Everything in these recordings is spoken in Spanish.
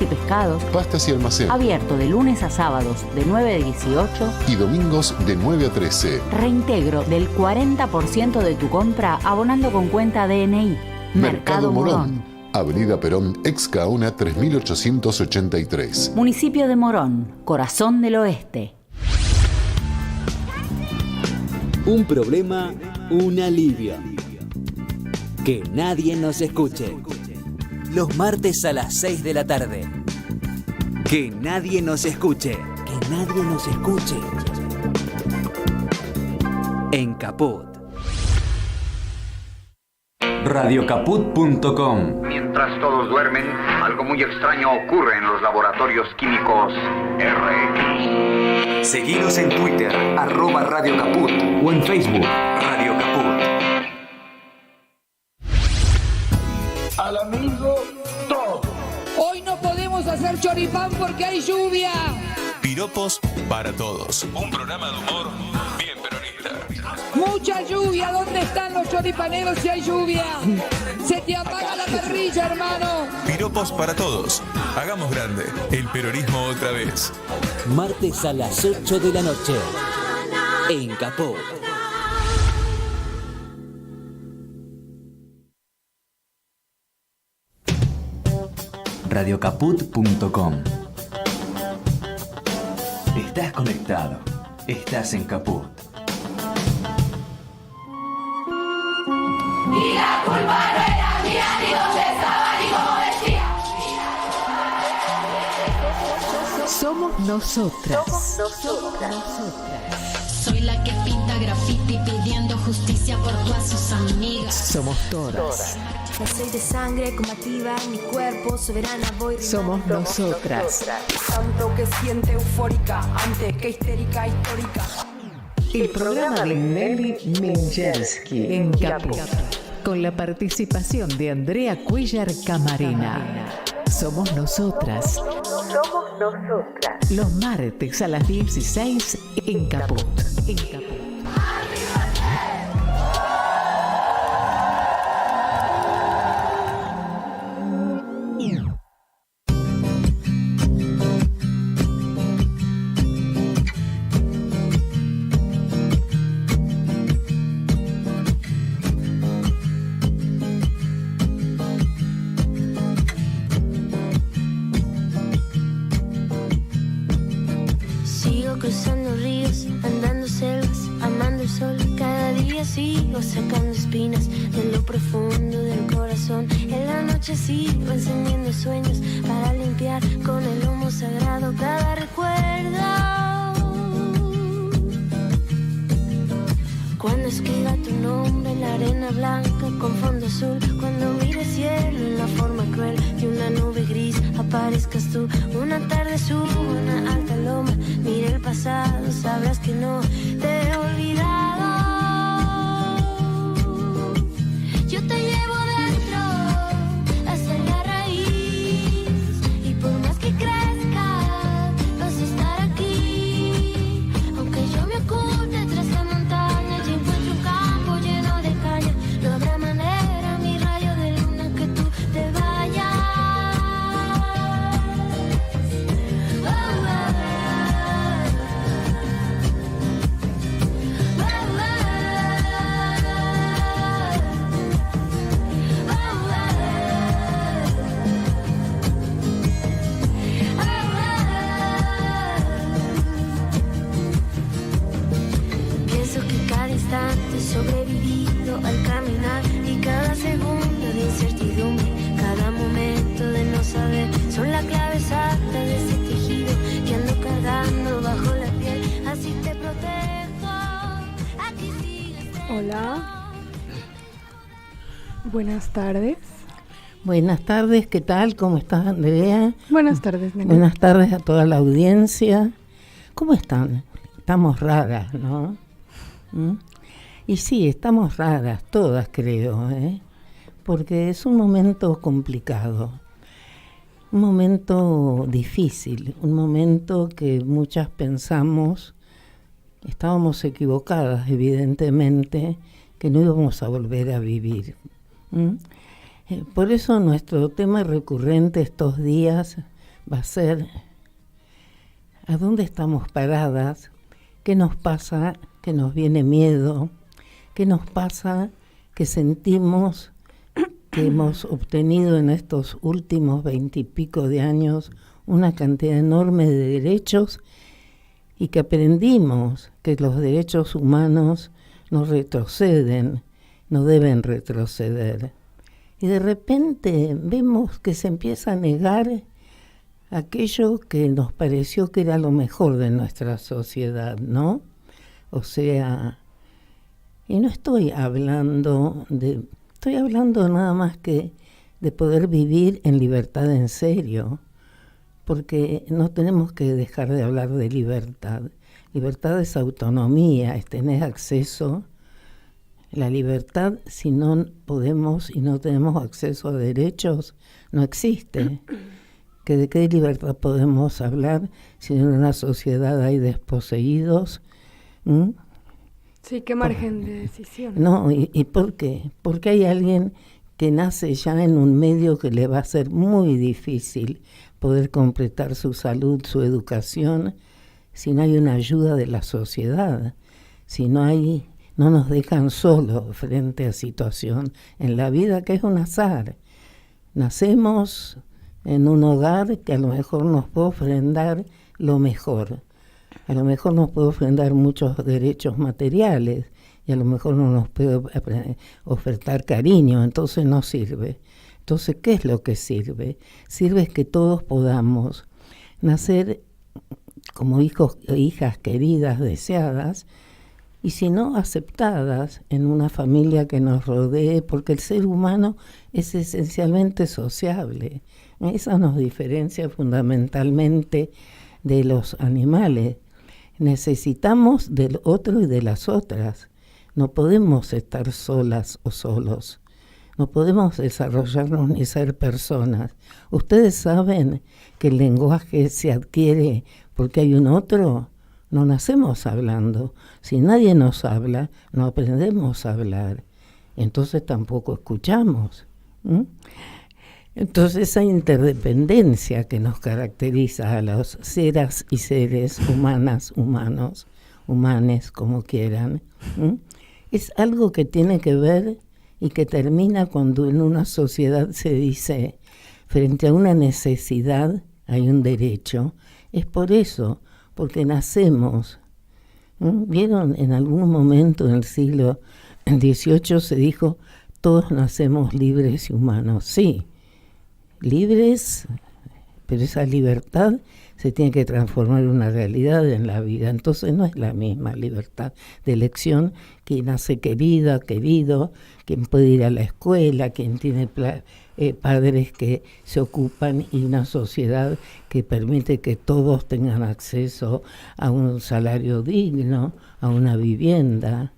y pescados, pastas y almacén, abierto de lunes a sábados de 9 a 18 y domingos de 9 a 13. Reintegro del 40% de tu compra abonando con cuenta DNI. Mercado Morón, Avenida Perón, ex Gaona 3883. Municipio de Morón, corazón del oeste. Un problema, un alivio. Que nadie nos escuche. Los martes a las 6 de la tarde. Que nadie nos escuche. Que nadie nos escuche. En Caput. Radiocaput.com. Mientras todos duermen, algo muy extraño ocurre en los laboratorios químicos RX. Seguinos en Twitter, @Radio Caput, o en Facebook, Radio Caput. Al amigo todo. Hoy no podemos hacer choripán porque hay lluvia. Piropos para todos. Un programa de humor bien peronista. Mucha lluvia. ¿Dónde están los choripaneros si hay lluvia? Se te apaga la parrilla, hermano. Piropos para todos. Hagamos grande el peronismo otra vez. Martes a las 8 de la noche. En Caput. Radiocaput.com. Estás conectado. Estás en Caput. Y la culpa no era mía, ni dónde estaba, ni cómo decía. Somos nosotras. Soy la que pinta graffiti pidiendo justicia por todas sus amigas. Somos todas. No soy de sangre combativa, mi cuerpo soberana voy. Somos nosotras. Tanto que siente eufórica, antes que histérica histórica. El programa de Nelly Minchersky en Caput, con la participación de Andrea Cuellar Camarena. Somos nosotras. Somos nosotras. Los martes a las 16 en Caput. Cruzando ríos, andando selvas, amando el sol. Cada día sigo sacando espinas de lo profundo del corazón. En la noche sigo encendiendo sueños para limpiar con el humo sagrado cada recuerdo. Cuando escriba tu nombre en la arena blanca con fondo azul, cuando mire el cielo en la forma cruel de una nube gris, aparezcas tú. Una tarde subo una alta loma, mire el pasado, sabrás que no te he olvidado. Yo te llevo dentro hasta la raíz, y por más que crezca vas a estar aquí. Aunque yo me oculte tras la montaña y encuentro un campo lleno de caña, no habrá manera, mi rayo de luna, que tú te vayas. Pienso que cada instante he sobrevivido al caminar, y cada segundo de incertidumbre, cada momento de no saber, son la clave exacta de ese tejido que ando cargando bajo la piel. Así te protejo. Aquí sigues. Hola. Buenas tardes. Buenas tardes, ¿qué tal? ¿Cómo estás, Andrea? Buenas tardes, Nelly. Buenas tardes a toda la audiencia. ¿Cómo están? Estamos raras, ¿no? Y sí, estamos raras, todas creo, porque es un momento complicado, un momento difícil, un momento que muchas pensamos, estábamos equivocadas evidentemente, que no íbamos a volver a vivir. Por eso nuestro tema recurrente estos días va a ser ¿a dónde estamos paradas? ¿Qué nos pasa? ¿Qué nos viene miedo? ¿Qué nos pasa que sentimos que hemos obtenido en estos últimos 20 y pico de años una cantidad enorme de derechos y que aprendimos que los derechos humanos no retroceden, no deben retroceder? Y de repente vemos que se empieza a negar aquello que nos pareció que era lo mejor de nuestra sociedad, ¿no? O sea, y no estoy hablando nada más que de poder vivir en libertad en serio, porque no tenemos que dejar de hablar de libertad. Libertad es autonomía, es tener acceso. La libertad, si no podemos y no tenemos acceso a derechos, no existe. ¿Que de qué libertad podemos hablar si en una sociedad hay desposeídos? Sí, qué margen de decisión. No, ¿y por qué? Porque hay alguien que nace ya en un medio que le va a ser muy difícil poder completar su salud, su educación, si no hay una ayuda de la sociedad, si no nos dejan solos frente a situación en la vida que es un azar. Nacemos en un hogar que a lo mejor nos puede ofrendar lo mejor. A lo mejor nos puede ofrendar muchos derechos materiales y a lo mejor no nos puede ofertar cariño, entonces no sirve. Entonces, ¿qué es lo que sirve? Sirve que todos podamos nacer como hijos e hijas queridas, deseadas, y si no, aceptadas en una familia que nos rodee, porque el ser humano es esencialmente sociable. Esa nos diferencia fundamentalmente de los animales. Necesitamos del otro y de las otras. No podemos estar solas o solos. No podemos desarrollarnos ni ser personas. Ustedes saben que el lenguaje se adquiere porque hay un otro. No nacemos hablando. Si nadie nos habla, no aprendemos a hablar. Entonces tampoco escuchamos. Entonces esa interdependencia que nos caracteriza a los seres y seres humanas, humanos, humanes, como quieran, es algo que tiene que ver y que termina cuando en una sociedad se dice, frente a una necesidad hay un derecho. Es por eso, porque nacemos. ¿Vieron? En algún momento en el siglo XVIII se dijo, todos nacemos libres y humanos. Sí, libres, pero esa libertad se tiene que transformar en una realidad en la vida. Entonces no es la misma libertad de elección, quien nace querida, querido, quien puede ir a la escuela, quien tiene padres que se ocupan y una sociedad que permite que todos tengan acceso a un salario digno, a una vivienda.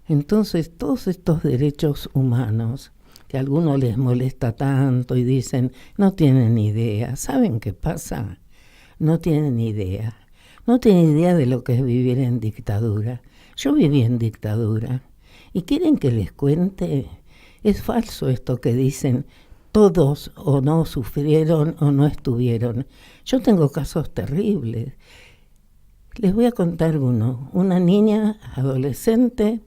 Entonces todos estos derechos humanos que a algunos les molesta tanto y dicen, no tienen idea. ¿Saben qué pasa? No tienen idea. No tienen idea de lo que es vivir en dictadura. Yo viví en dictadura. ¿Y quieren que les cuente? Es falso esto que dicen, todos o no sufrieron o no estuvieron. Yo tengo casos terribles. Les voy a contar uno. Una niña adolescente,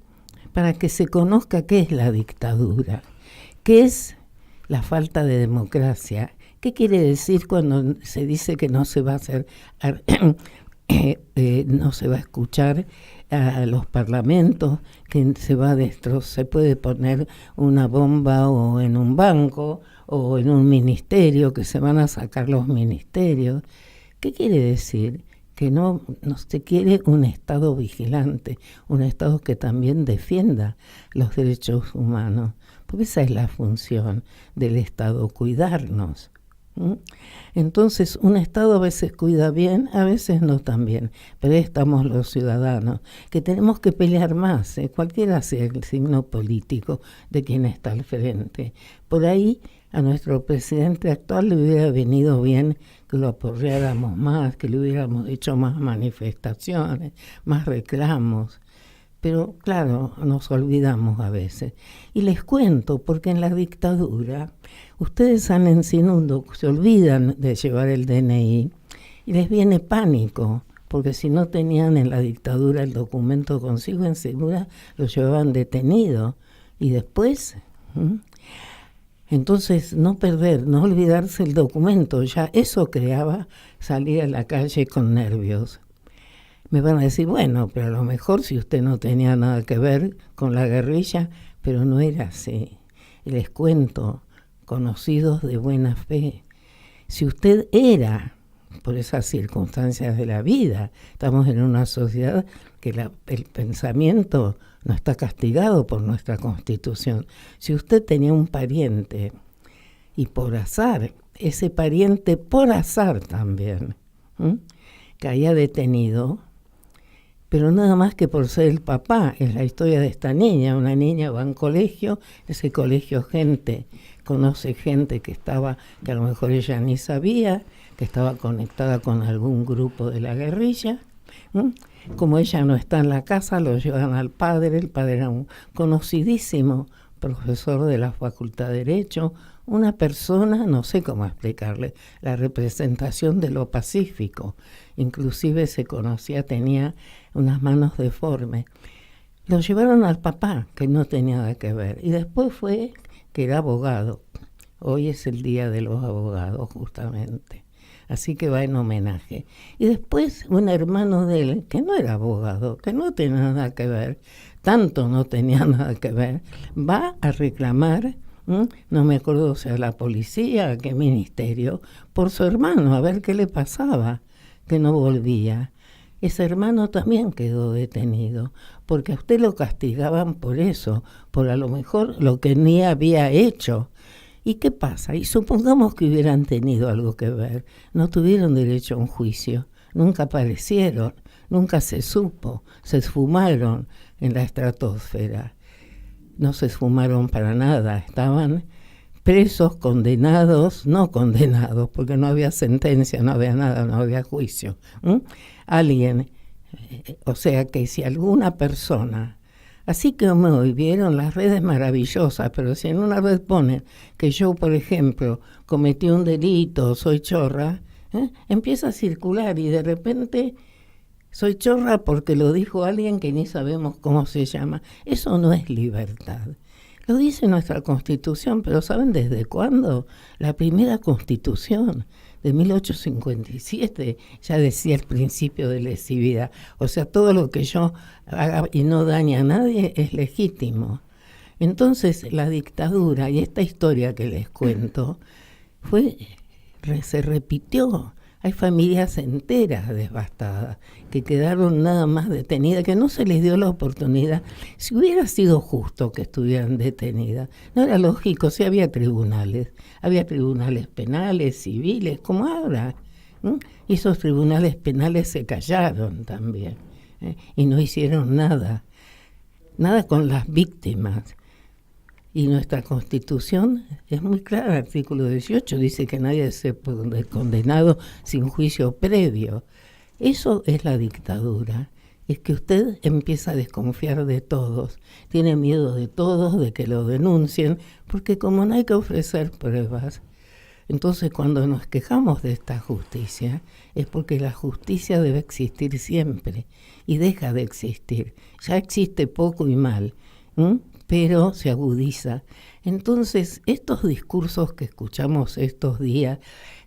para que se conozca qué es la dictadura. ¿Qué es la falta de democracia? ¿Qué quiere decir cuando se dice que no se va a hacer, no se va a escuchar a los parlamentos, que se puede poner una bomba o en un banco o en un ministerio, que se van a sacar los ministerios? ¿Qué quiere decir? Que no se quiere un Estado vigilante, un Estado que también defienda los derechos humanos, porque esa es la función del Estado, cuidarnos. Entonces, un Estado a veces cuida bien, a veces no tan bien, pero ahí estamos los ciudadanos, que tenemos que pelear más, cualquiera sea el signo político de quien está al frente. Por ahí, a nuestro presidente actual le hubiera venido bien que lo apoyáramos más, que le hubiéramos hecho más manifestaciones, más reclamos, Pero claro, nos olvidamos a veces. Y les cuento, porque en la dictadura, ustedes salen sin se olvidan de llevar el DNI y les viene pánico, porque si no tenían en la dictadura el documento consigo, enseguida lo llevaban detenido. Y después, entonces no olvidarse el documento, ya eso creaba salir a la calle con nervios. Me van a decir, bueno, pero a lo mejor si usted no tenía nada que ver con la guerrilla, pero no era así. Y les cuento, conocidos de buena fe, si usted era, por esas circunstancias de la vida, estamos en una sociedad que el pensamiento no está castigado por nuestra Constitución. Si usted tenía un pariente y por azar, ese pariente por azar también, caía detenido, pero nada más que por ser el papá, es la historia de esta niña. Una niña va a un colegio, ese colegio conoce gente que a lo mejor ella ni sabía, que estaba conectada con algún grupo de la guerrilla. Como ella no está en la casa, lo llevan al padre. El padre era un conocidísimo profesor de la Facultad de Derecho, una persona, no sé cómo explicarle, la representación de lo pacífico. Inclusive se conocía, tenía unas manos deformes. Lo llevaron al papá, que no tenía nada que ver, y después fue que era abogado. Hoy es el día de los abogados, justamente. Así que va en homenaje. Y después un hermano de él, que no era abogado, que no tenía nada que ver, tanto no tenía nada que ver, va a reclamar, no me acuerdo si a la policía, a qué ministerio, por su hermano, a ver qué le pasaba, que no volvía. Ese hermano también quedó detenido, porque a usted lo castigaban por eso, por a lo mejor lo que ni había hecho. ¿Y qué pasa? Y supongamos que hubieran tenido algo que ver, no tuvieron derecho a un juicio, nunca aparecieron, nunca se supo, se esfumaron en la estratosfera. No se esfumaron para nada, estaban presos, condenados, no condenados, porque no había sentencia, no había nada, no había juicio. Alguien, o sea que si alguna persona, así que hoy vieron las redes maravillosas, pero si en una red ponen que yo, por ejemplo, cometí un delito, soy chorra, empieza a circular y de repente soy chorra porque lo dijo alguien que ni sabemos cómo se llama. Eso no es libertad. Lo dice nuestra Constitución, pero ¿saben desde cuándo? La primera Constitución de 1857 ya decía el principio de lesividad. O sea, todo lo que yo haga y no dañe a nadie es legítimo. Entonces, la dictadura y esta historia que les cuento se repitió. Hay familias enteras devastadas que quedaron nada más detenidas, que no se les dio la oportunidad. Si hubiera sido justo que estuvieran detenidas, no era lógico, si había tribunales penales, civiles, como ahora. Y esos tribunales penales se callaron también, y no hicieron nada con las víctimas. Y nuestra Constitución es muy clara, el artículo 18 dice que nadie se puede condenado sin juicio previo. Eso es la dictadura, es que usted empieza a desconfiar de todos, tiene miedo de todos, de que lo denuncien, porque como no hay que ofrecer pruebas, entonces cuando nos quejamos de esta justicia es porque la justicia debe existir siempre y deja de existir. Ya existe poco y mal, pero se agudiza. Entonces, estos discursos que escuchamos estos días,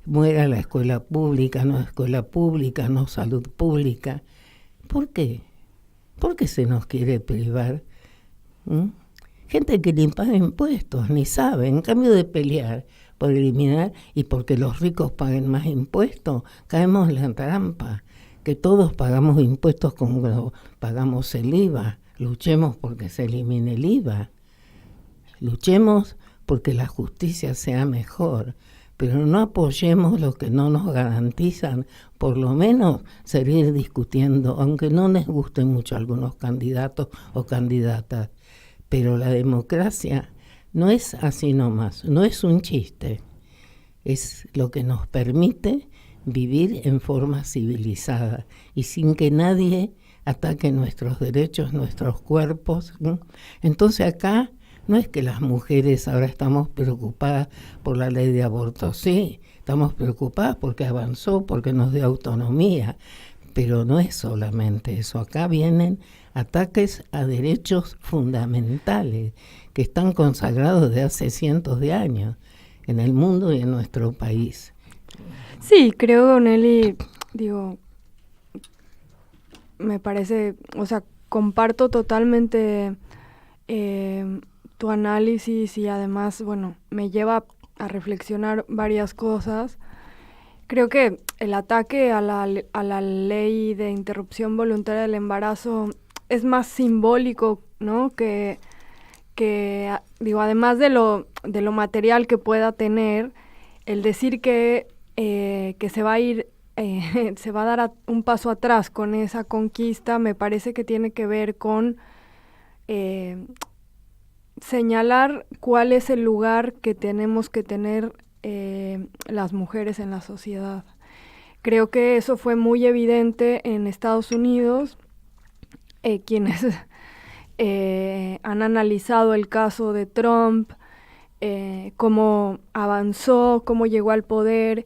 muera la escuela pública, no salud pública, ¿por qué? ¿Por qué se nos quiere privar? Gente que ni paga impuestos, ni sabe, en cambio de pelear por eliminar y porque los ricos paguen más impuestos, caemos en la trampa, que todos pagamos impuestos como pagamos el IVA. Luchemos porque se elimine el IVA, luchemos porque la justicia sea mejor, pero no apoyemos lo que no nos garantizan, por lo menos seguir discutiendo, aunque no les gusten mucho algunos candidatos o candidatas, pero la democracia no es así nomás, no es un chiste, es lo que nos permite vivir en forma civilizada y sin que nadie ataque nuestros derechos, nuestros cuerpos. Entonces acá no es que las mujeres ahora estamos preocupadas por la ley de aborto, sí, estamos preocupadas porque avanzó, porque nos dio autonomía, pero no es solamente eso. Acá vienen ataques a derechos fundamentales que están consagrados desde hace cientos de años en el mundo y en nuestro país. Sí, creo, Nelly, me parece, o sea, comparto totalmente tu análisis y además, bueno, me lleva a reflexionar varias cosas. Creo que el ataque a la ley de interrupción voluntaria del embarazo es más simbólico, ¿no? Que además de lo material que pueda tener, el decir que se va a ir, se va a dar un paso atrás con esa conquista, me parece que tiene que ver con señalar cuál es el lugar que tenemos que tener las mujeres en la sociedad. Creo que eso fue muy evidente en Estados Unidos, quienes han analizado el caso de Trump, cómo avanzó, cómo llegó al poder,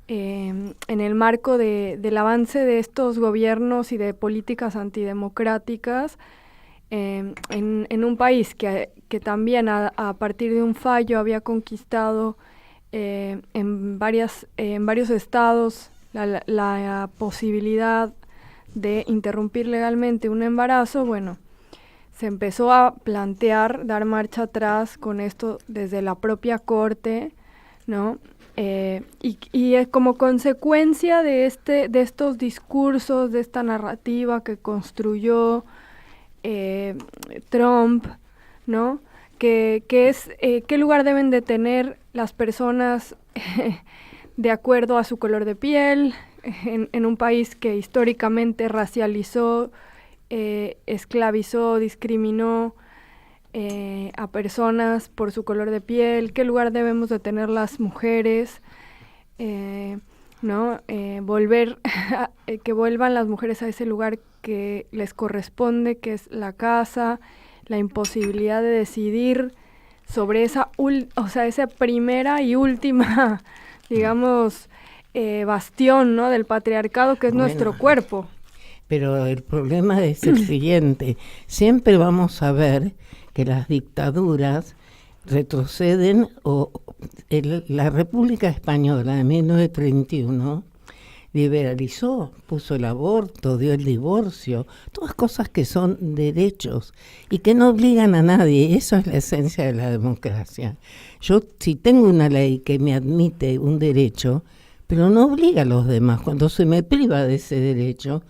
en el marco del avance de estos gobiernos y de políticas antidemocráticas, en un país que también a partir de un fallo había conquistado en varios estados la posibilidad de interrumpir legalmente un embarazo. Bueno, se empezó a plantear dar marcha atrás con esto desde la propia corte, ¿no? Y como consecuencia de estos discursos, de esta narrativa que construyó Trump, ¿no? Que es qué lugar deben de tener las personas de acuerdo a su color de piel, en un país que históricamente racializó, esclavizó, discriminó a personas por su color de piel, qué lugar debemos de tener las mujeres, ¿no? Que vuelvan las mujeres a ese lugar que les corresponde, que es la casa, la imposibilidad de decidir sobre esa primera y última, digamos, bastión, ¿no? del patriarcado, que es nuestro cuerpo. Pero el problema es el siguiente: siempre vamos a ver que las dictaduras retroceden, la República Española de 1931 liberalizó, puso el aborto, dio el divorcio, todas cosas que son derechos y que no obligan a nadie. Eso es la esencia de la democracia. Yo, si tengo una ley que me admite un derecho, pero no obliga a los demás, cuando se me priva de ese derecho,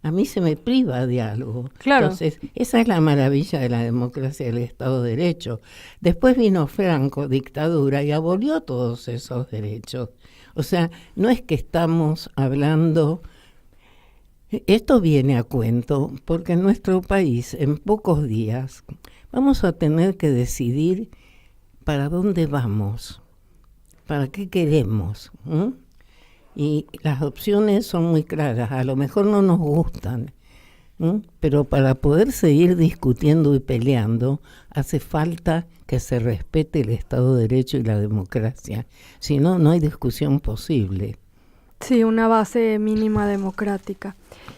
a mí se me priva de algo. Claro. Entonces, esa es la maravilla de la democracia y del Estado de Derecho. Después vino Franco, dictadura, y abolió todos esos derechos. O sea, no es que estamos hablando... Esto viene a cuento porque en nuestro país, en pocos días, vamos a tener que decidir para dónde vamos, para qué queremos. Y las opciones son muy claras, a lo mejor no nos gustan, pero para poder seguir discutiendo y peleando hace falta que se respete el Estado de Derecho y la democracia, si no, no hay discusión posible. Sí, una base mínima democrática.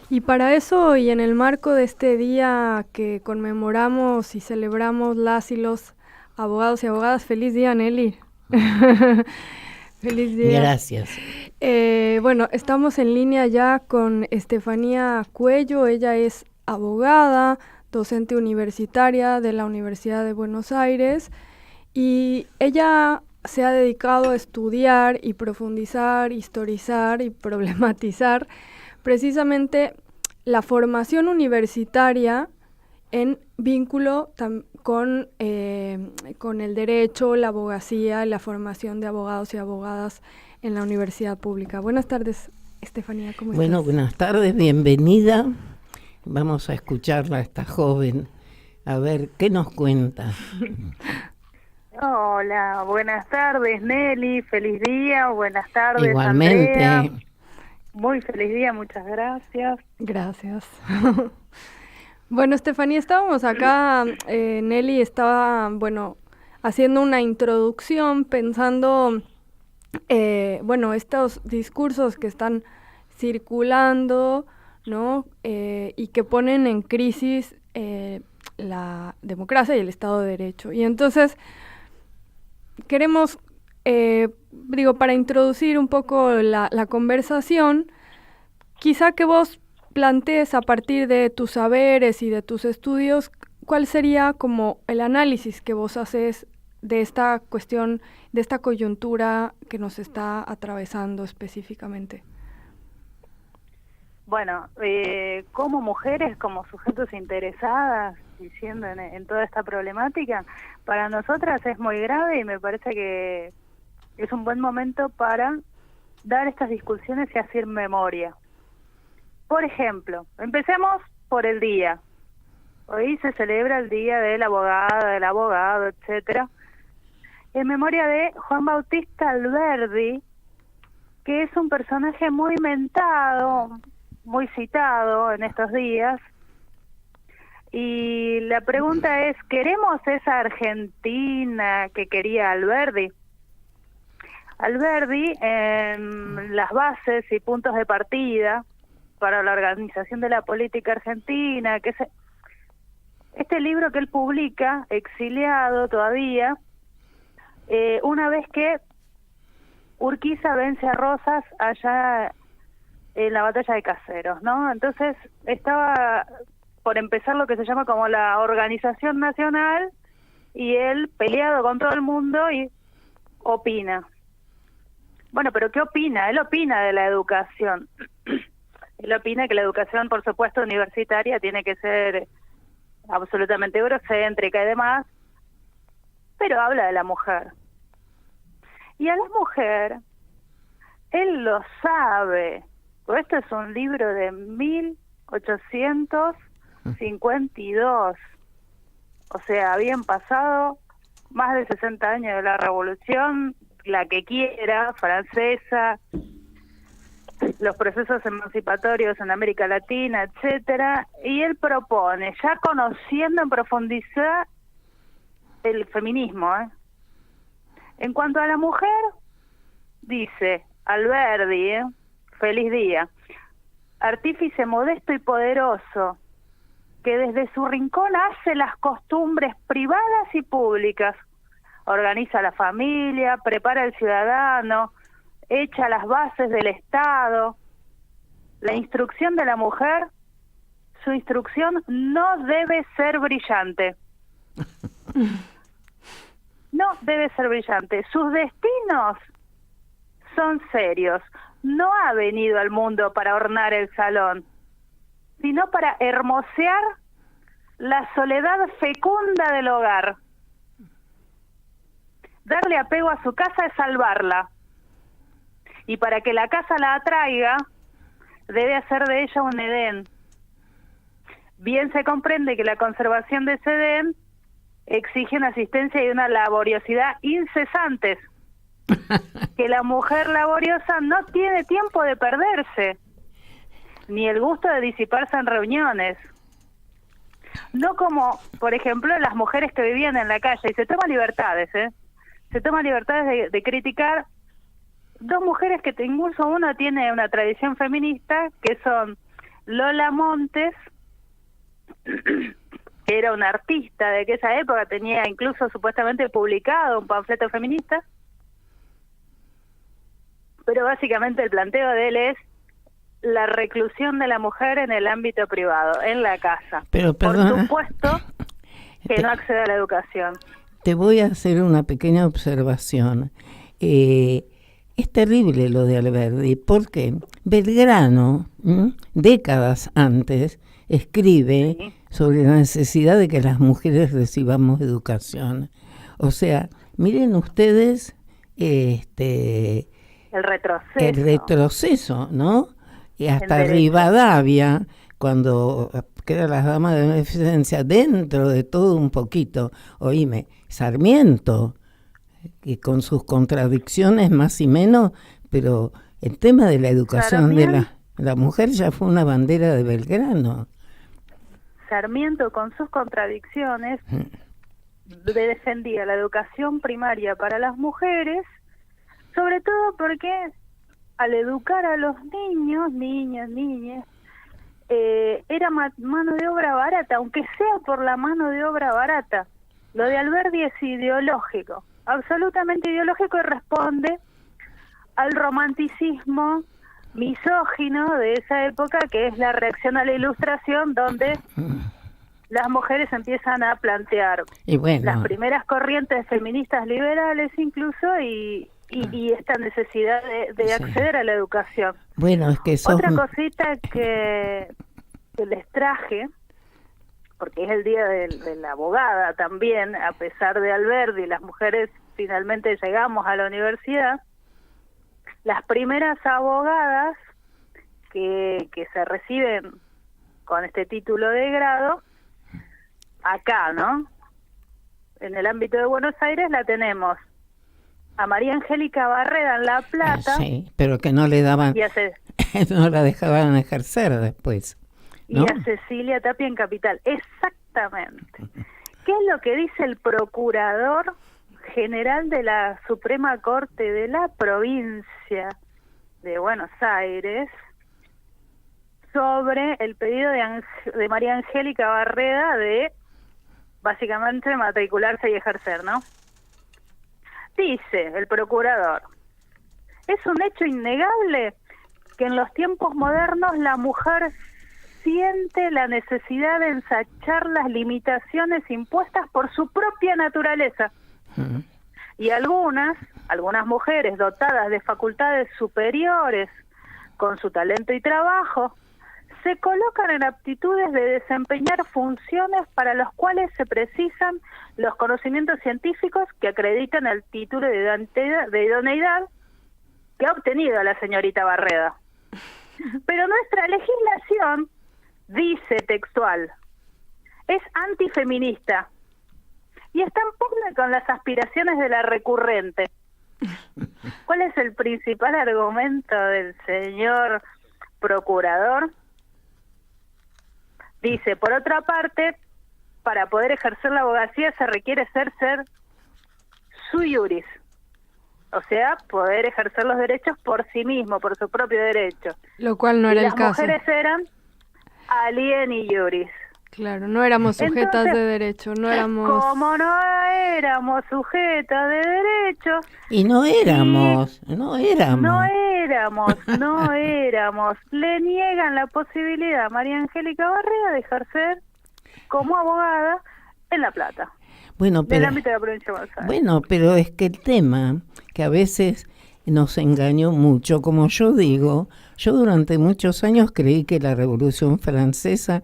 Y para eso, y en el marco de este día que conmemoramos y celebramos las y los abogados y abogadas, feliz día, Nelly. Feliz día. Gracias. Bueno, estamos en línea ya con Estefanía Cuello. Ella es abogada, docente universitaria de la Universidad de Buenos Aires, y ella se ha dedicado a estudiar y profundizar, historizar y problematizar precisamente la formación universitaria en vínculo con el derecho, la abogacía y la formación de abogados y abogadas en la universidad pública. Buenas tardes, Estefanía, ¿cómo estás? Bueno, buenas tardes, bienvenida. Vamos a escucharla a esta joven, a ver qué nos cuenta. Hola, buenas tardes, Nelly, feliz día, buenas tardes, igualmente. Andrea. Muy feliz día, muchas gracias. Gracias. Bueno, Estefanía, estábamos acá, Nelly estaba, haciendo una introducción pensando, estos discursos que están circulando, ¿no? Y que ponen en crisis la democracia y el Estado de Derecho. Y entonces queremos, para introducir un poco la conversación, quizá que vos plantees a partir de tus saberes y de tus estudios, ¿cuál sería como el análisis que vos haces de esta cuestión, de esta coyuntura que nos está atravesando específicamente? Bueno, como mujeres, como sujetos interesadas, diciendo en toda esta problemática, para nosotras es muy grave y me parece que es un buen momento para dar estas discusiones y hacer memoria. Por ejemplo, empecemos por el día. Hoy se celebra el Día de la Abogada, del Abogado, etcétera, en memoria de Juan Bautista Alberdi, que es un personaje muy mentado, muy citado en estos días. Y la pregunta es, ¿queremos esa Argentina que quería Alberdi? Alberdi, en las bases y puntos de partida para la organización de la política argentina, que es este libro que él publica, exiliado todavía, una vez que Urquiza vence a Rosas allá en la batalla de Caseros, ¿no? Entonces estaba por empezar lo que se llama como la organización nacional, y él peleado con todo el mundo y opina. Bueno, pero ¿qué opina? Él opina de la educación. Él opina que la educación, por supuesto, universitaria tiene que ser absolutamente eurocéntrica y demás, pero habla de la mujer. Y a la mujer, él lo sabe. Esto es un libro de 1852. O sea, habían pasado más de 60 años de la Revolución, la que quiera, francesa, los procesos emancipatorios en América Latina, etcétera, y él propone, ya conociendo en profundidad el feminismo, En cuanto a la mujer, dice Alberdi, feliz día, artífice modesto y poderoso, que desde su rincón hace las costumbres privadas y públicas, organiza la familia, prepara el ciudadano, echa las bases del Estado. La instrucción de la mujer, su instrucción no debe ser brillante. No debe ser brillante. Sus destinos son serios. No ha venido al mundo para ornar el salón, sino para hermosear la soledad fecunda del hogar. Darle apego a su casa es salvarla. Y para que la casa la atraiga, debe hacer de ella un Edén. Bien se comprende que la conservación de ese Edén exige una asistencia y una laboriosidad incesantes. Que la mujer laboriosa no tiene tiempo de perderse, ni el gusto de disiparse en reuniones. No como, por ejemplo, las mujeres que vivían en la calle, y se toman libertades, se toman libertades de criticar dos mujeres que incluso una tiene una tradición feminista, que son Lola Montes, que era una artista de esa época, tenía incluso supuestamente publicado un panfleto feminista, pero básicamente el planteo de él es la reclusión de la mujer en el ámbito privado, en la casa. Pero, por supuesto que no accede a la educación. Te voy a hacer una pequeña observación. Es terrible lo de Alberdi, porque Belgrano, décadas antes, escribe sobre la necesidad de que las mujeres recibamos educación. O sea, miren ustedes el retroceso, ¿no? Y hasta Rivadavia, cuando queda la dama de beneficencia, dentro de todo un poquito, oíme, Sarmiento, y con sus contradicciones más y menos, pero el tema de la educación de la mujer ya fue una bandera de Belgrano. Sarmiento, con sus contradicciones, defendía la educación primaria para las mujeres, sobre todo porque al educar a los niñas, era mano de obra barata, aunque sea por la mano de obra barata. Lo de Alberdi es ideológico, absolutamente ideológico, y responde al romanticismo misógino de esa época, que es la reacción a la Ilustración, donde las mujeres empiezan a plantear las primeras corrientes feministas liberales incluso, y esta necesidad de acceder a la educación. Bueno, es que otra cosita que les traje, porque es el día de la abogada también, a pesar de Alberdi, las mujeres finalmente llegamos a la universidad. Las primeras abogadas que se reciben con este título de grado, acá, ¿no? En el ámbito de Buenos Aires la tenemos a María Angélica Barreda en La Plata. Sí, pero que no le daban, no la dejaban ejercer después, ¿no? Y a Cecilia Tapia en Capital. Exactamente. ¿Qué es lo que dice el procurador general de la Suprema Corte de la provincia de Buenos Aires sobre el pedido de María Angélica Barreda de básicamente matricularse y ejercer, ¿no? Dice el procurador: es un hecho innegable que en los tiempos modernos la mujer siente la necesidad de ensachar las limitaciones impuestas por su propia naturaleza. Y algunas mujeres dotadas de facultades superiores con su talento y trabajo se colocan en aptitudes de desempeñar funciones para las cuales se precisan los conocimientos científicos que acreditan el título de idoneidad que ha obtenido la señorita Barreda. Pero nuestra legislación, dice textual, es antifeminista y está en pugna con las aspiraciones de la recurrente. ¿Cuál es el principal argumento del señor procurador? Dice, por otra parte, para poder ejercer la abogacía se requiere ser sui juris, o sea, poder ejercer los derechos por sí mismo, por su propio derecho. Lo cual no era el caso. Las mujeres eran alieni juris. Claro, no éramos sujetas de derecho, no éramos... Como no éramos sujetas de derecho... Y no éramos. Le niegan la posibilidad a María Angélica Barreda de ejercer como abogada en La Plata. Bueno, pero, del ámbito de la provincia de Buenos Aires. Bueno, pero es que el tema que a veces nos engañó mucho, como yo digo, yo durante muchos años creí que la Revolución Francesa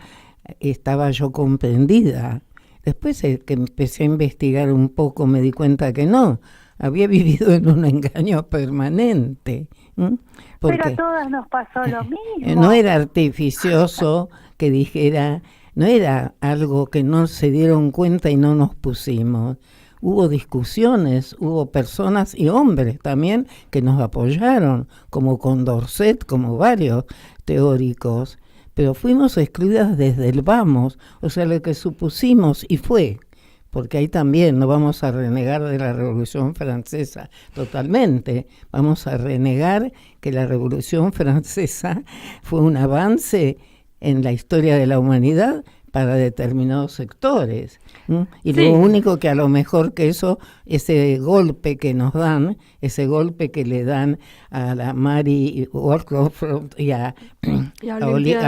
estaba yo comprendida. Después que empecé a investigar un poco me di cuenta que no, había vivido en un engaño permanente. Pero a todas nos pasó lo mismo. No era artificioso que dijera, no era algo que no se dieron cuenta y no nos pusimos. Hubo discusiones, hubo personas y hombres también que nos apoyaron, como Condorcet, como varios teóricos. Pero fuimos excluidas desde el vamos, o sea, lo que supusimos, y fue, porque ahí también no vamos a renegar de la Revolución Francesa totalmente, vamos a renegar que la Revolución Francesa fue un avance en la historia de la humanidad para determinados sectores. Y sí, lo único que a lo mejor que ese golpe que nos dan, ese golpe que le dan a la Mary Wollstonecraft y a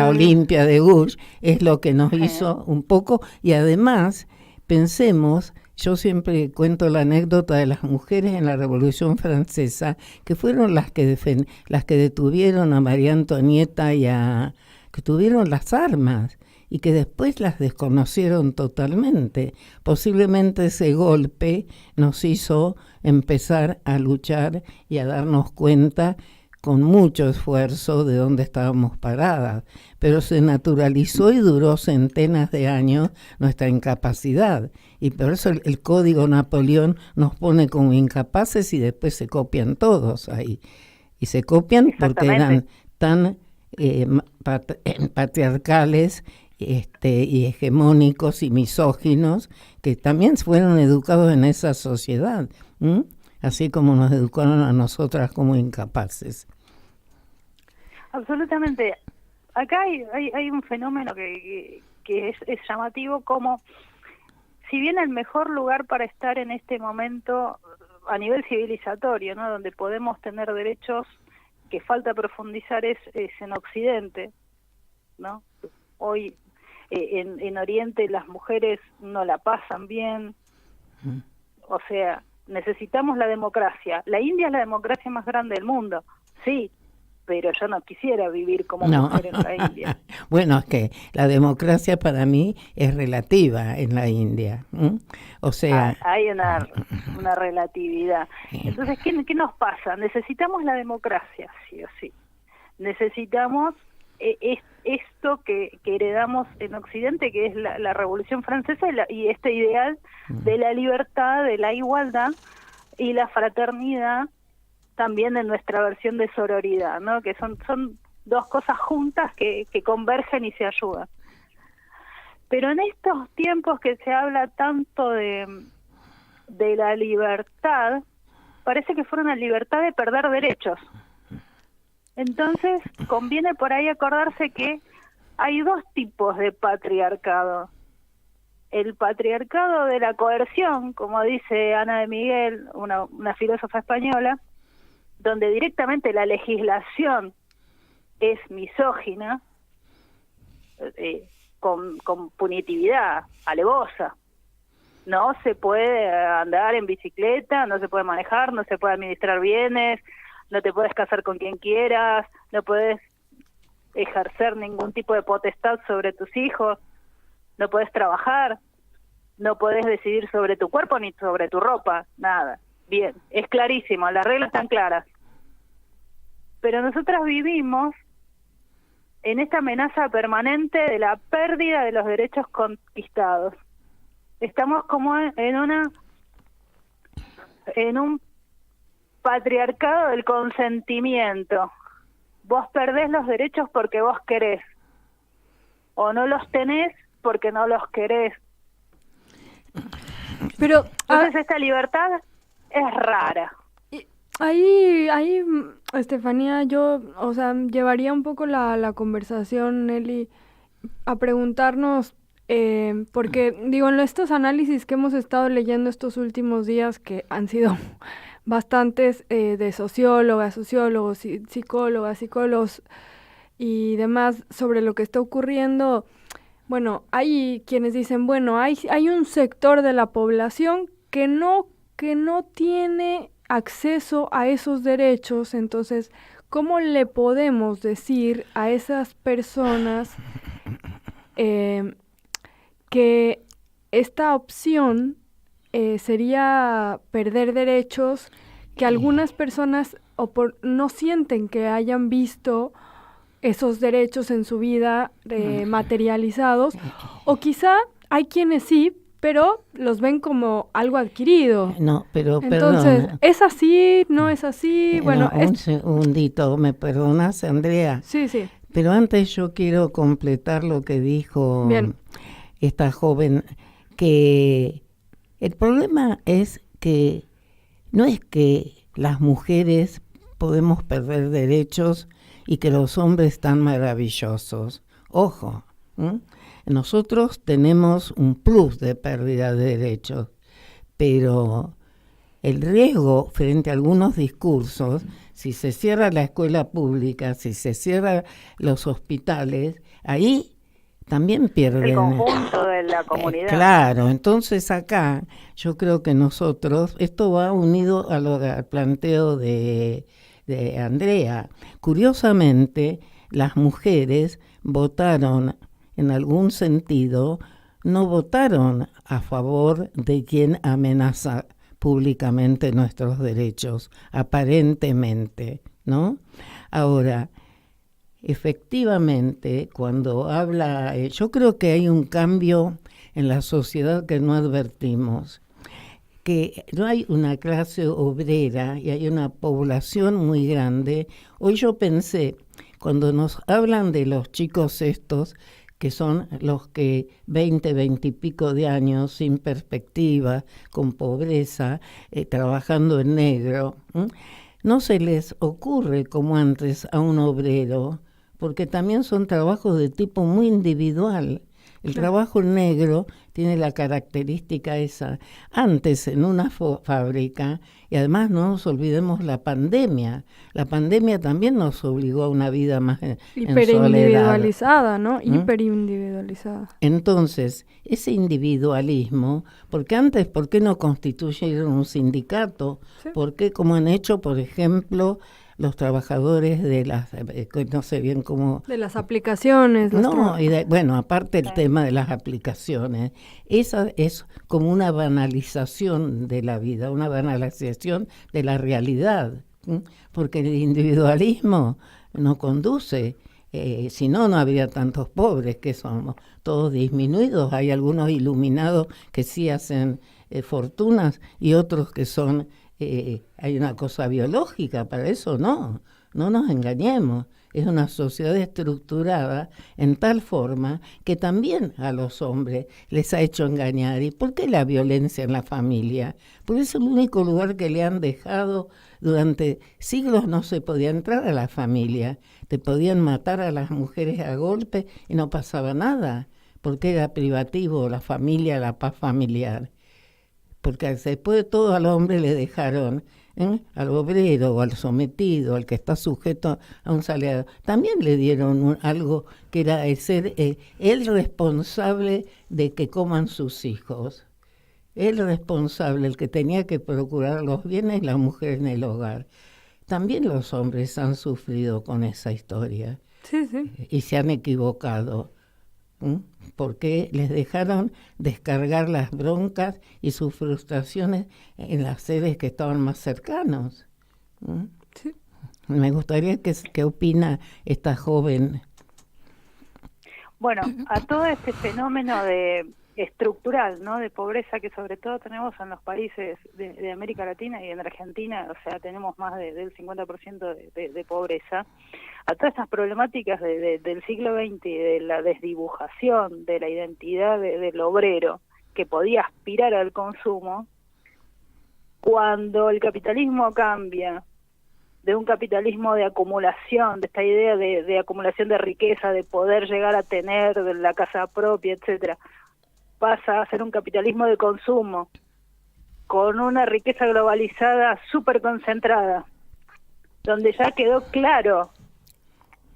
Olimpia de Gouges, es lo que nos hizo un poco. Y además, pensemos, yo siempre cuento la anécdota de las mujeres en la Revolución Francesa, que fueron las que detuvieron a María Antonieta que tuvieron las armas, y que después las desconocieron totalmente. Posiblemente ese golpe nos hizo empezar a luchar y a darnos cuenta con mucho esfuerzo de dónde estábamos paradas, pero se naturalizó y duró centenas de años nuestra incapacidad, y por eso el Código Napoleón nos pone como incapaces y después se copian todos ahí. Y se copian porque eran tan patriarcales y hegemónicos y misóginos, que también fueron educados en esa sociedad, así como nos educaron a nosotras como incapaces. Absolutamente. Acá hay un fenómeno que es llamativo, como si bien el mejor lugar para estar en este momento a nivel civilizatorio, ¿no?, donde podemos tener derechos que falta profundizar es en Occidente, ¿no? Hoy en Oriente las mujeres no la pasan bien, o sea, necesitamos la democracia. La India es la democracia más grande del mundo, sí, pero yo no quisiera vivir como mujer en la India. Bueno, es que la democracia para mí es relativa en la India. O sea... hay una relatividad. Entonces, ¿qué nos pasa? Necesitamos la democracia, sí o sí. Necesitamos esto que heredamos en Occidente, que es la Revolución Francesa y este ideal de la libertad, de la igualdad y la fraternidad, también en nuestra versión de sororidad, ¿no? Que son dos cosas juntas que convergen y se ayudan. Pero en estos tiempos que se habla tanto de la libertad, parece que fuera una libertad de perder derechos. Entonces, conviene por ahí acordarse que hay dos tipos de patriarcado. El patriarcado de la coerción, como dice Ana de Miguel, una filósofa española, donde directamente la legislación es misógina, con punitividad, alevosa. No se puede andar en bicicleta, no se puede manejar, no se puede administrar bienes, no te puedes casar con quien quieras, no puedes ejercer ningún tipo de potestad sobre tus hijos, no puedes trabajar, no puedes decidir sobre tu cuerpo ni sobre tu ropa, nada. Bien, es clarísimo, las reglas están claras. Pero nosotras vivimos en esta amenaza permanente de la pérdida de los derechos conquistados. Estamos como en un patriarcado del consentimiento. Vos perdés los derechos porque vos querés, o no los tenés porque no los querés. Pero entonces esta libertad es rara. Ahí, Estefanía, yo, llevaría un poco la conversación, Nelly, a preguntarnos, porque, digo, en estos análisis que hemos estado leyendo estos últimos días, que han sido bastantes de sociólogos, psicólogos y demás, sobre lo que está ocurriendo, bueno, hay quienes dicen, bueno, hay un sector de la población que no tiene acceso a esos derechos. Entonces, ¿cómo le podemos decir a esas personas que esta opción sería perder derechos que algunas personas no sienten que hayan visto esos derechos en su vida materializados, o quizá hay quienes sí, pero los ven como algo adquirido? No, pero entonces, perdona. ¿es así? ¿No es así? Bueno, un segundito, ¿me perdonas, Andrea? Sí. Pero antes yo quiero completar lo que dijo esta joven, que el problema es que no es que las mujeres podemos perder derechos y que los hombres están maravillosos. Ojo, nosotros tenemos un plus de pérdida de derechos, pero el riesgo frente a algunos discursos, si se cierra la escuela pública, si se cierran los hospitales, ahí también pierden. El conjunto de la comunidad. Claro, entonces acá yo creo que nosotros, esto va unido al planteo de Andrea. Curiosamente, las mujeres votaron, en algún sentido, no votaron a favor de quien amenaza públicamente nuestros derechos, aparentemente, ¿no? Ahora, efectivamente, cuando habla, yo creo que hay un cambio en la sociedad que no advertimos. que no hay una clase obrera y hay una población muy grande. Hoy yo pensé, cuando nos hablan de los chicos estos, que son los que 20 y pico de años, sin perspectiva, con pobreza, trabajando en negro, no se les ocurre como antes a un obrero, porque también son trabajos de tipo muy individual. El trabajo negro tiene la característica esa. Antes en una fábrica, y además no nos olvidemos la pandemia. La pandemia también nos obligó a una vida más en soledad. Hiperindividualizada, ¿no? Hiperindividualizada. Entonces, ese individualismo, porque antes, ¿por qué no constituyeron un sindicato? Sí. ¿Por qué, como han hecho, por ejemplo, los trabajadores de las, no sé bien cómo... De las aplicaciones. No, bueno, aparte el tema de las aplicaciones, esa es como una banalización de la vida, una banalización de la realidad, porque el individualismo no conduce, si no, no habría tantos pobres, que somos todos disminuidos, hay algunos iluminados que sí hacen fortunas y otros que son... hay una cosa biológica, para eso no nos engañemos, es una sociedad estructurada en tal forma que también a los hombres les ha hecho engañar. ¿Y por qué la violencia en la familia? Porque es el único lugar que le han dejado. Durante siglos no se podía entrar a la familia, te podían matar a las mujeres a golpe y no pasaba nada, porque era privativo la familia, la paz familiar. Porque después de todo al hombre le dejaron, al obrero o al sometido, al que está sujeto a un salario, también le dieron algo que era ser el responsable de que coman sus hijos, el responsable, el que tenía que procurar los bienes y la mujer en el hogar. También los hombres han sufrido con esa historia. Sí. Y se han equivocado. Porque les dejaron descargar las broncas y sus frustraciones en las seres que estaban más cercanos. Sí. Me gustaría ¿qué opina esta joven? Bueno, a todo este fenómeno estructural, ¿no?, de pobreza que sobre todo tenemos en los países de América Latina y en Argentina, o sea, tenemos más del 50% de pobreza. A todas estas problemáticas del siglo XX y de la desdibujación de la identidad del obrero que podía aspirar al consumo, cuando el capitalismo cambia de un capitalismo de acumulación, de esta idea de acumulación de riqueza, de poder llegar a tener la casa propia, etcétera, pasa a ser un capitalismo de consumo, con una riqueza globalizada súper concentrada, donde ya quedó claro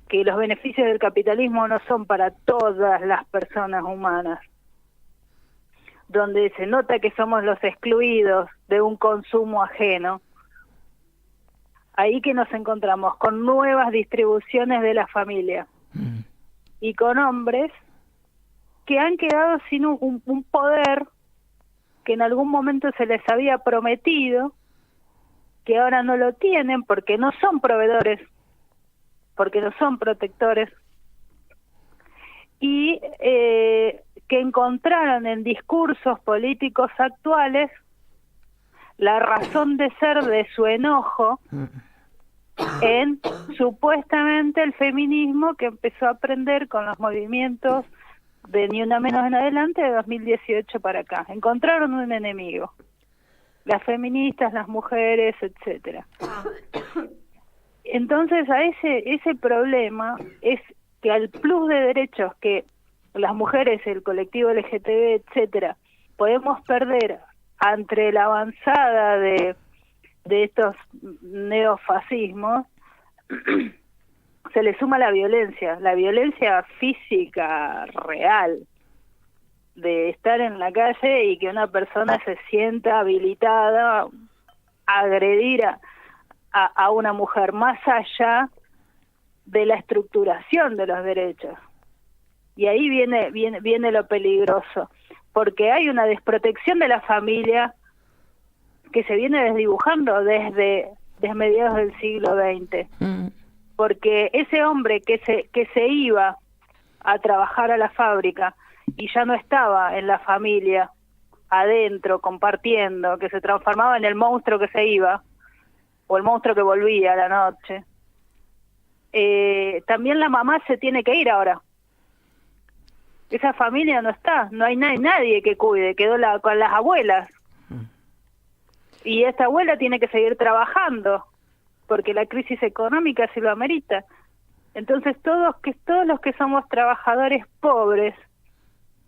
que los beneficios del capitalismo no son para todas las personas humanas, donde se nota que somos los excluidos de un consumo ajeno. Ahí que nos encontramos con nuevas distribuciones de la familia y con hombres que han quedado sin un poder que en algún momento se les había prometido, que ahora no lo tienen porque no son proveedores, porque no son protectores, y que encontraron en discursos políticos actuales la razón de ser de su enojo en supuestamente el feminismo que empezó a aprender con los movimientos de Ni Una Menos en adelante, de 2018 para acá. Encontraron un enemigo, las feministas, las mujeres, etcétera. Entonces a ese problema es que al plus de derechos que las mujeres, el colectivo LGTB, etcétera, podemos perder ante la avanzada de estos neofascismos, se le suma la violencia física real, de estar en la calle y que una persona se sienta habilitada a agredir a una mujer, más allá de la estructuración de los derechos. Y ahí viene lo peligroso, porque hay una desprotección de la familia que se viene desdibujando desde mediados del siglo XX. Porque ese hombre que se iba a trabajar a la fábrica y ya no estaba en la familia adentro, compartiendo, que se transformaba en el monstruo que se iba, o el monstruo que volvía a la noche. También la mamá se tiene que ir ahora. Esa familia no está, no hay nadie que cuide, quedó con las abuelas. Y esta abuela tiene que seguir trabajando, porque la crisis económica se lo amerita. Entonces todos los que somos trabajadores pobres,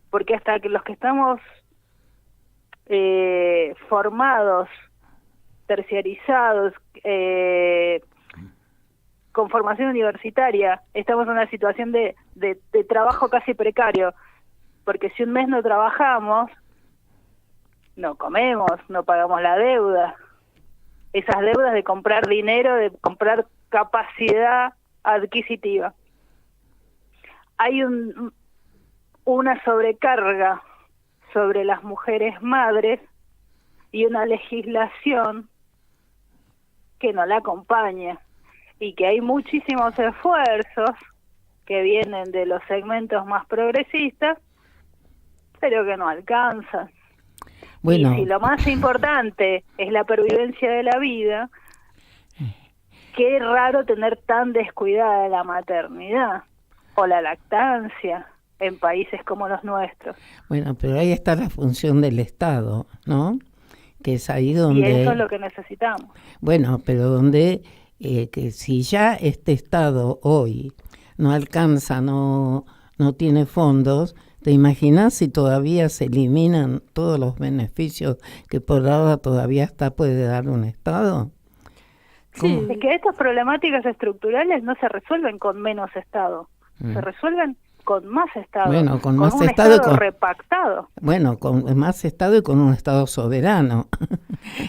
porque hasta que los que estamos formados, terciarizados, con formación universitaria, estamos en una situación de trabajo casi precario, porque si un mes no trabajamos, no comemos, no pagamos la deuda. Esas deudas de comprar dinero, de comprar capacidad adquisitiva. Hay una sobrecarga sobre las mujeres madres y una legislación que no la acompaña, y que hay muchísimos esfuerzos que vienen de los segmentos más progresistas, pero que no alcanzan. Bueno. Y si lo más importante es la pervivencia de la vida, qué raro tener tan descuidada la maternidad o la lactancia en países como los nuestros. Bueno, pero ahí está la función del Estado, ¿no? Que es ahí donde... Y eso es lo que necesitamos. Bueno, pero donde que si ya este Estado hoy no alcanza, no tiene fondos, ¿te imaginas si todavía se eliminan todos los beneficios que por ahora todavía puede dar un Estado? Sí, es que estas problemáticas estructurales no se resuelven con menos Estado, se resuelven con más Estado, bueno, con más un Estado repactado. Bueno, con más Estado y con un Estado soberano.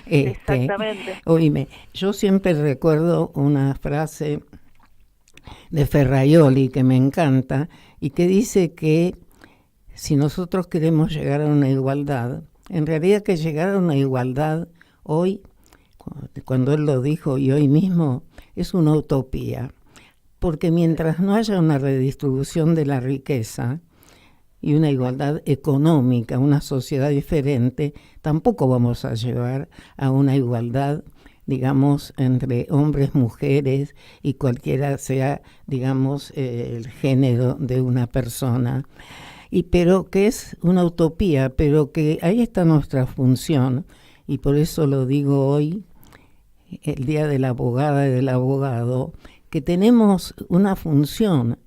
Exactamente. Oíme, yo siempre recuerdo una frase de Ferraioli que me encanta y que dice que si nosotros queremos llegar a una igualdad, en realidad que llegar a una igualdad hoy, cuando él lo dijo y hoy mismo, es una utopía. Porque mientras no haya una redistribución de la riqueza y una igualdad económica, una sociedad diferente, tampoco vamos a llevar a una igualdad, digamos, entre hombres, mujeres y cualquiera sea, digamos, el género de una persona. Pero que es una utopía, pero que ahí está nuestra función, y por eso lo digo hoy, el Día de la Abogada y del Abogado, que tenemos una función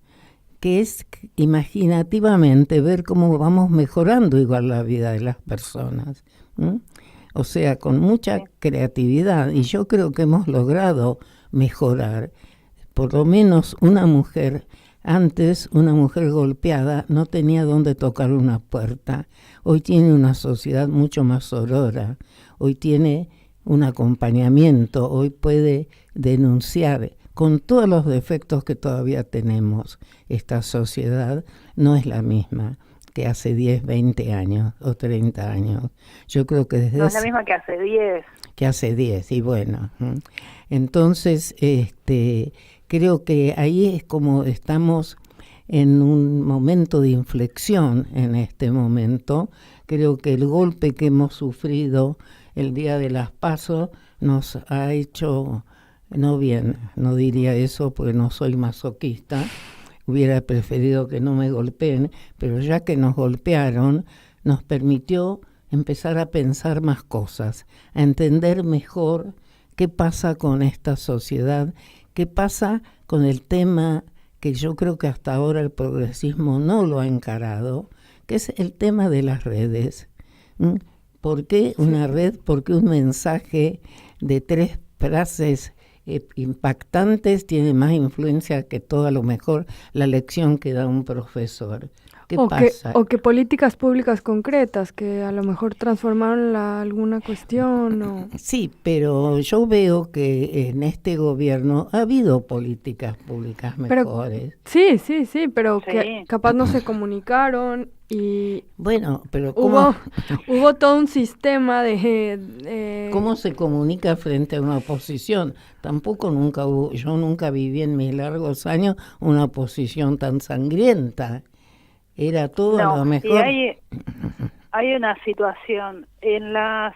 que es imaginativamente ver cómo vamos mejorando igual la vida de las personas. O sea, con mucha creatividad, y yo creo que hemos logrado mejorar. Por lo menos una mujer, antes una mujer golpeada no tenía dónde tocar una puerta. Hoy tiene una sociedad mucho más sorora, hoy tiene un acompañamiento, hoy puede denunciar. Con todos los defectos que todavía tenemos, esta sociedad no es la misma que hace 10, 20 años o 30 años. Yo creo que desde... No es la misma que hace 10. Que hace 10, y bueno. Entonces, creo que ahí es como estamos en un momento de inflexión en este momento. Creo que el golpe que hemos sufrido el día de las PASO nos ha hecho... No bien, no diría eso porque no soy masoquista, hubiera preferido que no me golpeen, pero ya que nos golpearon, nos permitió empezar a pensar más cosas, a entender mejor qué pasa con esta sociedad, qué pasa con el tema que yo creo que hasta ahora el progresismo no lo ha encarado, que es el tema de las redes. ¿Por qué una red? ¿Por qué un mensaje de 3 frases impactantes tiene más influencia que toda, a lo mejor, la lección que da un profesor? ¿Qué pasa? O que políticas públicas concretas que a lo mejor transformaron alguna cuestión. Sí, pero yo veo que en este gobierno ha habido políticas públicas mejores. Sí, pero que capaz no se comunicaron y bueno, pero ¿cómo? Hubo todo un sistema de ¿Cómo se comunica frente a una oposición? Tampoco yo nunca viví en mis largos años una oposición tan sangrienta. Era todo a lo mejor. hay una situación en las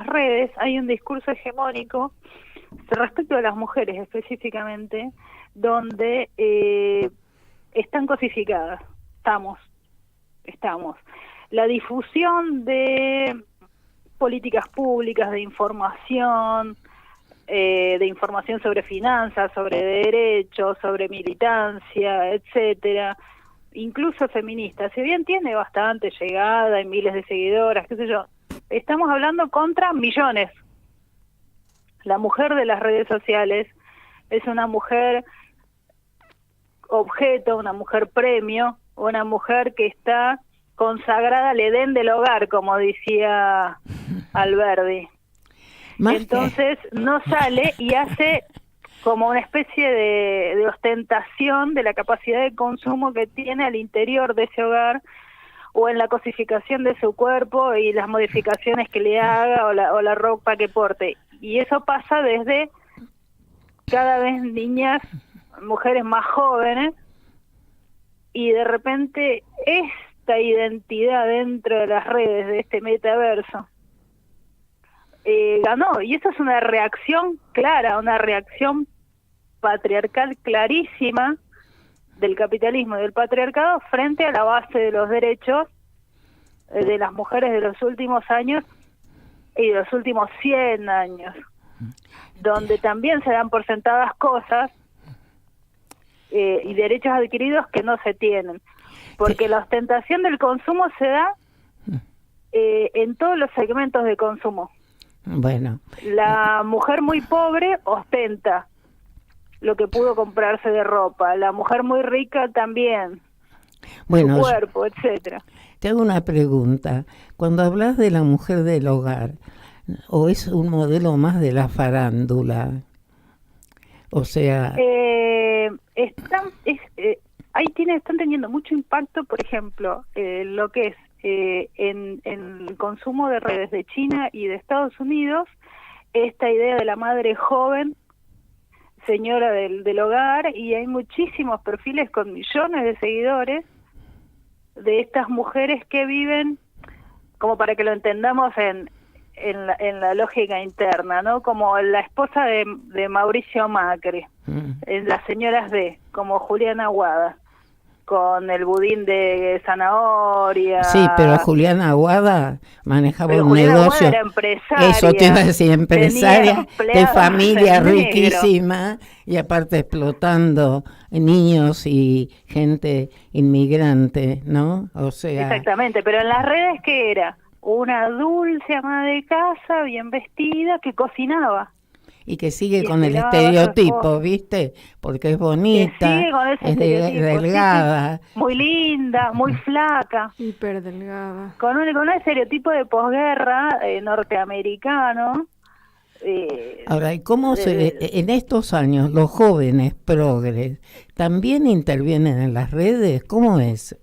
redes, hay un discurso hegemónico respecto a las mujeres específicamente, donde están cosificadas. Estamos. La difusión de políticas públicas, de información sobre finanzas, sobre derechos, sobre militancia, etcétera, incluso feminista, si bien tiene bastante llegada y miles de seguidoras, qué sé yo, estamos hablando contra millones. La mujer de las redes sociales es una mujer objeto, una mujer premio, una mujer que está consagrada al Edén del hogar, como decía Alberdi. Entonces no sale y hace como una especie de ostentación de la capacidad de consumo que tiene al interior de ese hogar, o en la cosificación de su cuerpo y las modificaciones que le haga o la ropa que porte. Y eso pasa desde cada vez niñas, mujeres más jóvenes, y de repente esta identidad dentro de las redes de este metaverso ganó, y eso es una reacción clara, una reacción patriarcal clarísima del capitalismo y del patriarcado frente a la base de los derechos de las mujeres de los últimos años y de los últimos 100 años, donde también se dan por sentadas cosas y derechos adquiridos que no se tienen, porque la ostentación del consumo se da en todos los segmentos de consumo. Bueno, la mujer muy pobre ostenta lo que pudo comprarse de ropa, la mujer muy rica también, bueno, su cuerpo, etcétera. Te hago una pregunta. Cuando hablas de la mujer del hogar, ¿o es un modelo más de la farándula? O sea... están teniendo mucho impacto, por ejemplo, lo que es en el consumo de redes de China y de Estados Unidos, esta idea de la madre joven, señora del hogar, y hay muchísimos perfiles con millones de seguidores de estas mujeres que viven, como para que lo entendamos en la lógica interna, ¿no? Como la esposa de Mauricio Macri, las señoras como Juliana Aguada, con el budín de zanahoria. Sí, pero Juliana Aguada manejaba un Juliana negocio. Aguada era empresaria, eso te iba a decir, empresaria de familia riquísima, y aparte explotando niños y gente inmigrante, ¿no? O sea... Exactamente, pero en las redes, ¿qué era? Una dulce ama de casa, bien vestida, que cocinaba. Y que sigue con el estereotipo, ¿viste? Porque es bonita, es delgada. Sí, muy linda, muy flaca. Hiper delgada. Con un estereotipo de posguerra norteamericano. Ahora, ¿y cómo en estos años los jóvenes progres también intervienen en las redes? ¿Cómo es?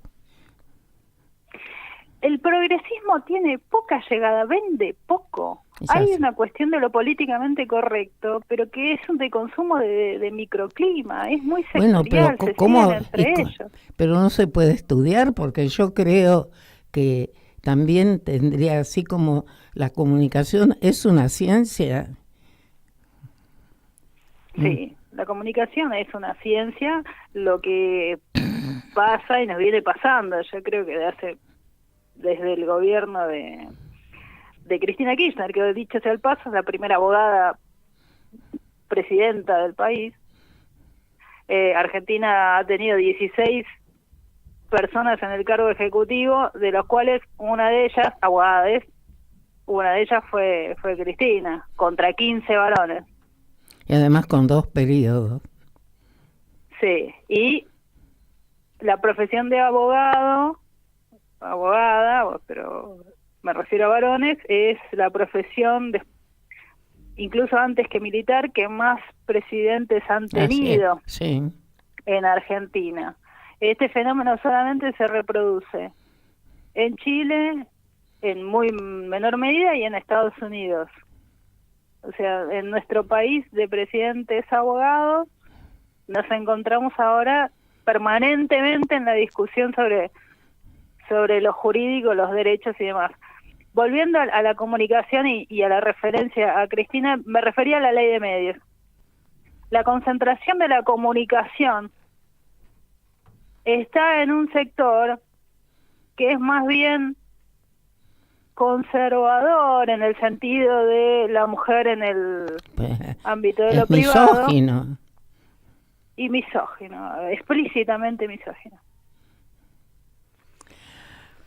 El progresismo tiene poca llegada, vende poco. Hay una cuestión de lo políticamente correcto, pero que es un de consumo de microclima, es muy sectorial, bueno, pero ¿cómo? Pero no se puede estudiar, porque yo creo que también tendría, así como la comunicación es una ciencia. Sí, la comunicación es una ciencia, lo que pasa y nos viene pasando, yo creo que desde el gobierno de Cristina Kirchner, que dicho sea el paso, es la primera abogada presidenta del país. Argentina ha tenido 16 personas en el cargo ejecutivo, de los cuales una de ellas, abogada, una de ellas fue Cristina, contra 15 varones. Y además con 2 periodos. Sí, y la profesión de abogada, pero me refiero a varones, es la profesión, incluso antes que militar, que más presidentes han tenido en Argentina. Este fenómeno solamente se reproduce en Chile, en muy menor medida, y en Estados Unidos. O sea, en nuestro país de presidentes abogados nos encontramos ahora permanentemente en la discusión sobre lo jurídico, los derechos y demás. volviendo a la comunicación y a la referencia a Cristina, me refería a la ley de medios. La concentración de la comunicación está en un sector que es más bien conservador en el sentido de la mujer en el ámbito de lo privado. Misógino. Y misógino, explícitamente misógino.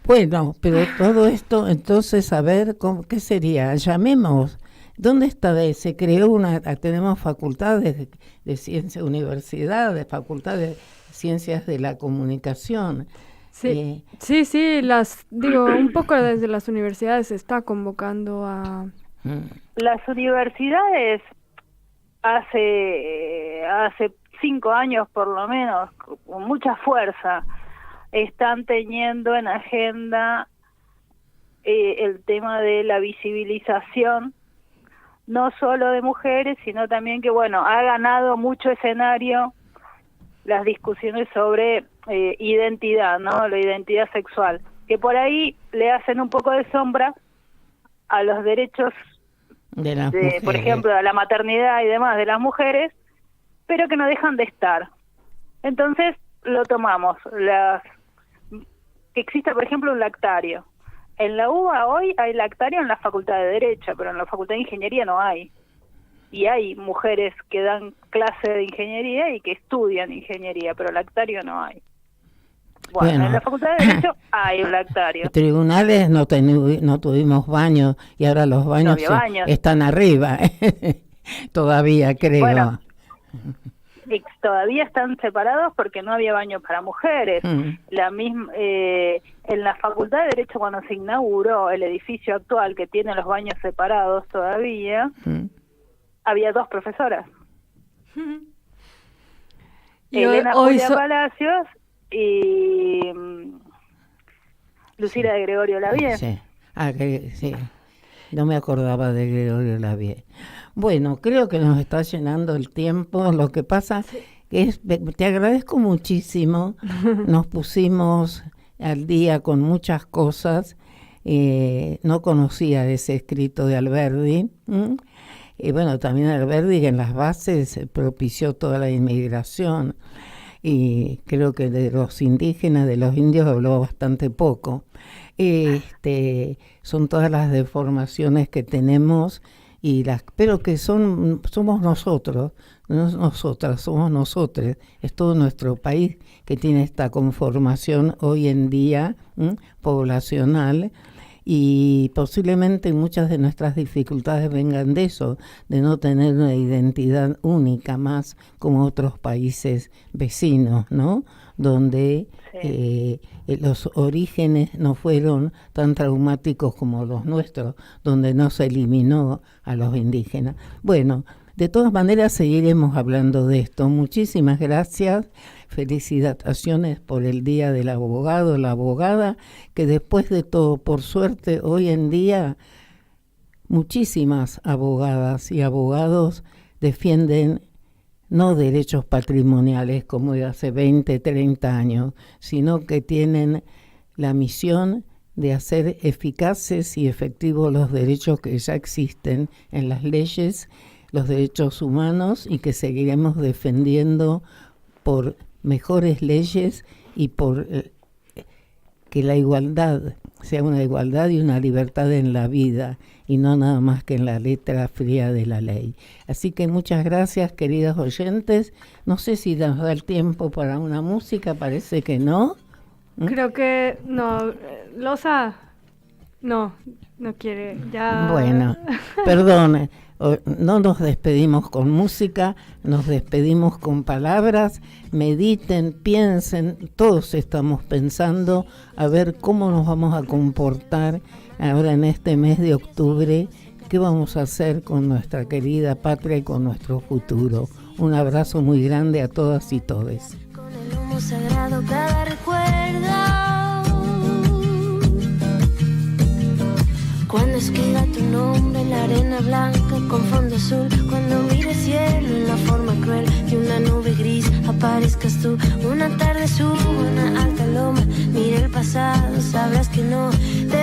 Bueno, pero todo esto, entonces, a ver, ¿qué sería? Llamemos. ¿Dónde está? Se creó tenemos facultades de ciencia, universidades, facultades de ciencias de la comunicación. Sí, un poco desde las universidades se está convocando a... Las universidades hace 5 años por lo menos, con mucha fuerza, están teniendo en agenda el tema de la visibilización, no solo de mujeres, sino también que, ha ganado mucho escenario las discusiones sobre identidad, ¿no? La identidad sexual, que por ahí le hacen un poco de sombra a los derechos de las mujeres, por ejemplo, a la maternidad y demás de las mujeres, pero que no dejan de estar. Entonces lo tomamos, que exista, por ejemplo, un lactario. En la UBA hoy hay lactario en la Facultad de Derecho, pero en la Facultad de Ingeniería no hay. Y hay mujeres que dan clase de ingeniería y que estudian ingeniería, pero lactario no hay. Bueno, en la Facultad de Derecho hay un lactario. Tribunales no tuvimos baños y ahora los baños, están arriba. Todavía, creo. Bueno, todavía están separados porque no había baños para mujeres. En la Facultad de Derecho, cuando se inauguró el edificio actual que tiene los baños separados todavía, había 2 profesoras. Elena Julia Palacios y Lucila de Gregorio Lavie. Sí. Sí. No me acordaba de Gregorio Lavie. Bueno, creo que nos está llenando el tiempo. Lo que pasa es, te agradezco muchísimo. Nos pusimos al día con muchas cosas. No conocía ese escrito de Alberdi. Y bueno, también Alberdi en las bases propició toda la inmigración. Y creo que de los indígenas, de los indios, habló bastante poco. Son todas las deformaciones que tenemos, pero que somos nosotros, no nosotras, somos nosotros. Es todo nuestro país que tiene esta conformación hoy en día poblacional, y posiblemente muchas de nuestras dificultades vengan de eso, de no tener una identidad única más como otros países vecinos, ¿no? Donde los orígenes no fueron tan traumáticos como los nuestros, donde no se eliminó a los indígenas. Bueno, de todas maneras seguiremos hablando de esto. Muchísimas gracias, felicitaciones por el Día del Abogado, la abogada, que después de todo, por suerte, hoy en día muchísimas abogadas y abogados defienden no derechos patrimoniales como de hace 20, 30 años, sino que tienen la misión de hacer eficaces y efectivos los derechos que ya existen en las leyes, los derechos humanos, y que seguiremos defendiendo por mejores leyes y por que la igualdad sea una igualdad y una libertad en la vida, y no nada más que en la letra fría de la ley. Así que muchas gracias, queridos oyentes. No sé si nos da el tiempo para una música, parece que no. Creo que no. Loza no quiere. Ya. Bueno, perdón. No nos despedimos con música, nos despedimos con palabras. Mediten, piensen, todos estamos pensando a ver cómo nos vamos a comportar ahora en este mes de octubre, qué vamos a hacer con nuestra querida patria y con nuestro futuro. Un abrazo muy grande a todas y todes. Con el humo sagrado cada recuerdo, cuando escriba tu nombre en la arena blanca con fondo azul, cuando mire cielo en la forma cruel de una nube gris, aparezcas tú. Una tarde subo una alta loma, mira el pasado, sabrás que no te